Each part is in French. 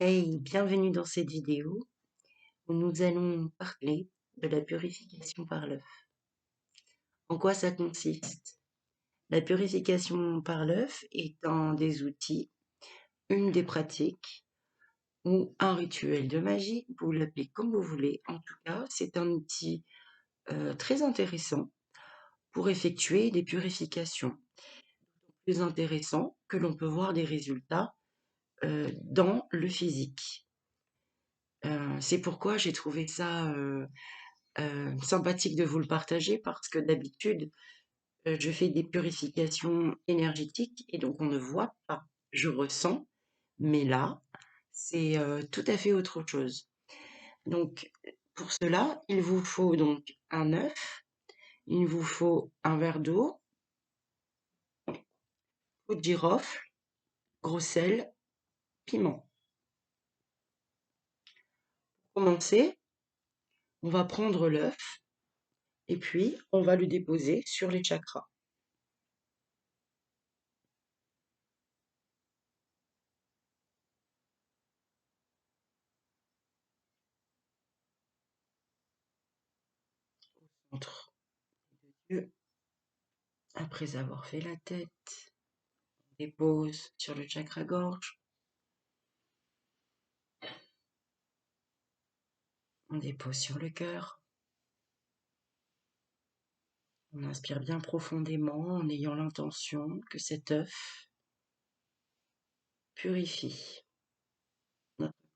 Hey, bienvenue dans cette vidéo où nous allons parler de la purification par l'œuf. En quoi ça consiste? La purification par l'œuf est un des outils, une des pratiques ou un rituel de magie, vous l'appelez comme vous voulez. En tout cas, c'est un outil très intéressant pour effectuer des purifications. Plus intéressant que l'on peut voir des résultats dans le physique. C'est pourquoi j'ai trouvé ça sympathique de vous le partager parce que d'habitude, je fais des purifications énergétiques et donc on ne voit pas. Je ressens, mais là, c'est tout à fait autre chose. Donc, pour cela, il vous faut donc un œuf, il vous faut un verre d'eau, eau de girofle, gros sel, piment. Pour commencer, on va prendre l'œuf et puis on va le déposer sur les chakras. Entre les yeux, après avoir fait la tête, on dépose sur le chakra gorge, on dépose sur le cœur, on inspire bien profondément en ayant l'intention que cet œuf purifie notre corps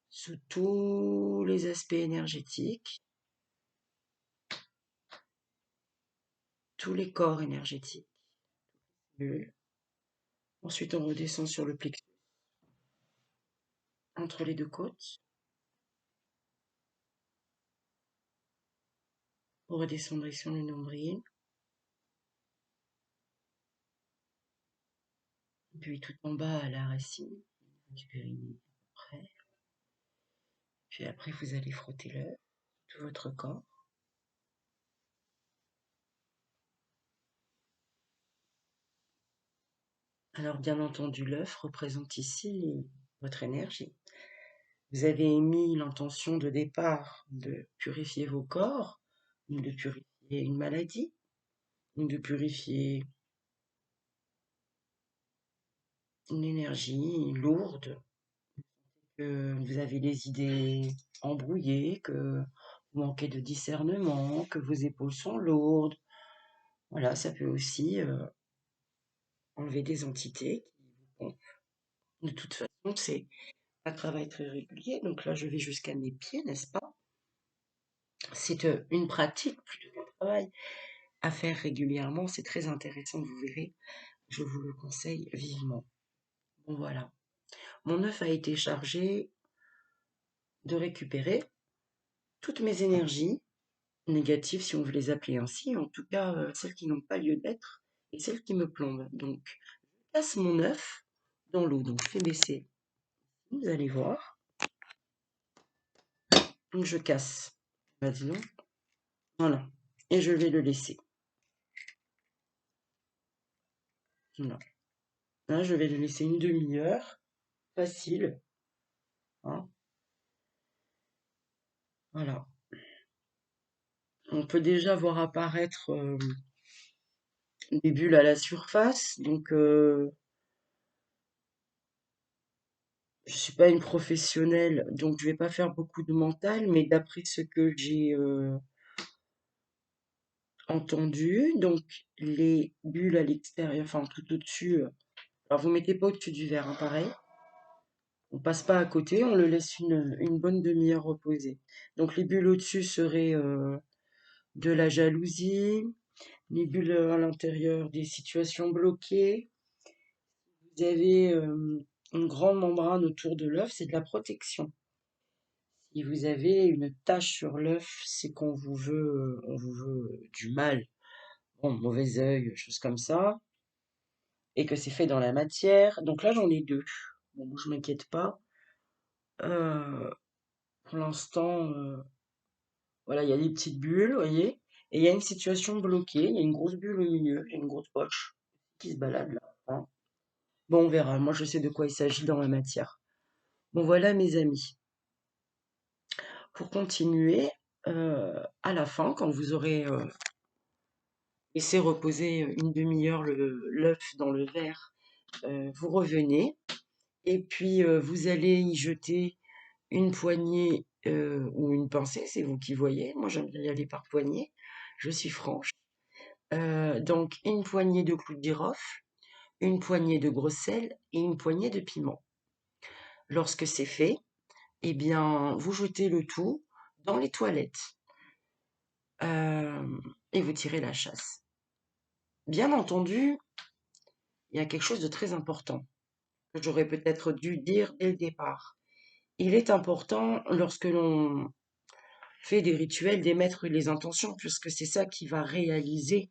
sous tous les aspects énergétiques, tous les corps énergétiques. Ensuite, on redescend sur le plexus, entre les deux côtes. On redescendrait sur le nombril, puis tout en bas à la racine du périnée. Après. Puis après, vous allez frotter l'œuf, tout votre corps. Alors, bien entendu, l'œuf représente ici votre énergie. Vous avez émis l'intention de départ de purifier vos corps, ou de purifier une maladie, ou de purifier une énergie lourde, que vous avez les idées embrouillées, que vous manquez de discernement, que vos épaules sont lourdes. Voilà, ça peut aussi enlever des entités. Bon, de toute façon, c'est un travail très régulier. Donc là, je vais jusqu'à mes pieds, n'est-ce pas? C'est une pratique plutôt qu'un travail à faire régulièrement. C'est très intéressant, vous verrez. Je vous le conseille vivement. Bon, voilà. Mon œuf a été chargé de récupérer toutes mes énergies négatives, si on veut les appeler ainsi, en tout cas celles qui n'ont pas lieu d'être et celles qui me plombent. Donc, je passe mon œuf dans l'eau. Donc, je fais baisser. Vous allez voir. Donc, je casse. Vas-y, non. Voilà. Et je vais le laisser. Voilà. Là, je vais le laisser une demi-heure. Facile. Hein. Voilà. On peut déjà voir apparaître des bulles à la surface. Donc, je suis pas une professionnelle, donc je vais pas faire beaucoup de mental, mais d'après ce que j'ai entendu, donc les bulles à l'extérieur, enfin tout au-dessus, alors vous mettez pas au-dessus du verre, hein, pareil. On passe pas à côté, on le laisse une bonne demi-heure reposer. Donc les bulles au-dessus seraient de la jalousie, les bulles à l'intérieur des situations bloquées. Vous avez une grande membrane autour de l'œuf, c'est de la protection. Si vous avez une tache sur l'œuf, c'est on vous veut du mal, bon, mauvais œil, choses comme ça, et que c'est fait dans la matière. Donc là, j'en ai deux. Bon, je m'inquiète pas. Euh, pour l'instant, voilà, il y a des petites bulles, vous voyez, et il y a une situation bloquée. Il y a une grosse bulle au milieu, il y a une grosse poche. qui se balade là, hein. Bon, on verra. Moi, je sais de quoi il s'agit dans la matière. Bon, voilà, mes amis. Pour continuer, à la fin, quand vous aurez laissé reposer une demi-heure l'œuf dans le verre, vous revenez et puis vous allez y jeter une poignée ou une pincée, c'est vous qui voyez. Moi, j'aime bien y aller par poignée. Je suis franche. Donc, une poignée de clous de girofle, une poignée de gros sel et une poignée de piment. Lorsque c'est fait, eh bien, vous jetez le tout dans les toilettes et vous tirez la chasse. Bien entendu, il y a quelque chose de très important que j'aurais peut-être dû dire dès le départ. Il est important, lorsque l'on fait des rituels, d'émettre les intentions, puisque c'est ça qui va réaliser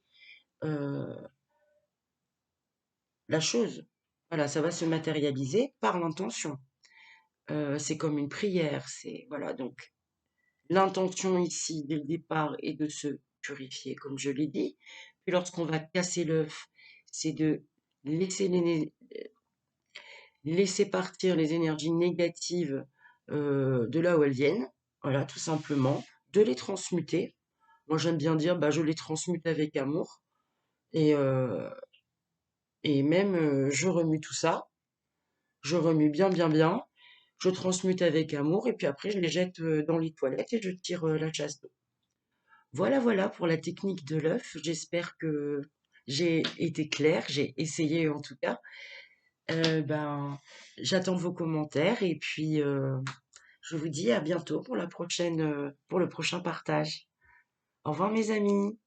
euh, la chose. Voilà, ça va se matérialiser par l'intention. C'est comme une prière, c'est voilà. Donc l'intention ici dès le départ est de se purifier, comme je l'ai dit. Puis lorsqu'on va casser l'œuf, c'est de laisser laisser partir les énergies négatives de là où elles viennent. Voilà, tout simplement, de les transmuter. Moi, j'aime bien dire, bah, je les transmute avec amour. Et, euh, et même, je remue tout ça. Je remue bien, bien, bien. Je transmute avec amour. Et puis après, je les jette dans les toilettes et je tire la chasse d'eau. Voilà, voilà pour la technique de l'œuf. J'espère que j'ai été claire. J'ai essayé en tout cas. Ben, j'attends vos commentaires et puis je vous dis à bientôt pour la prochaine, pour le prochain partage. Au revoir mes amis.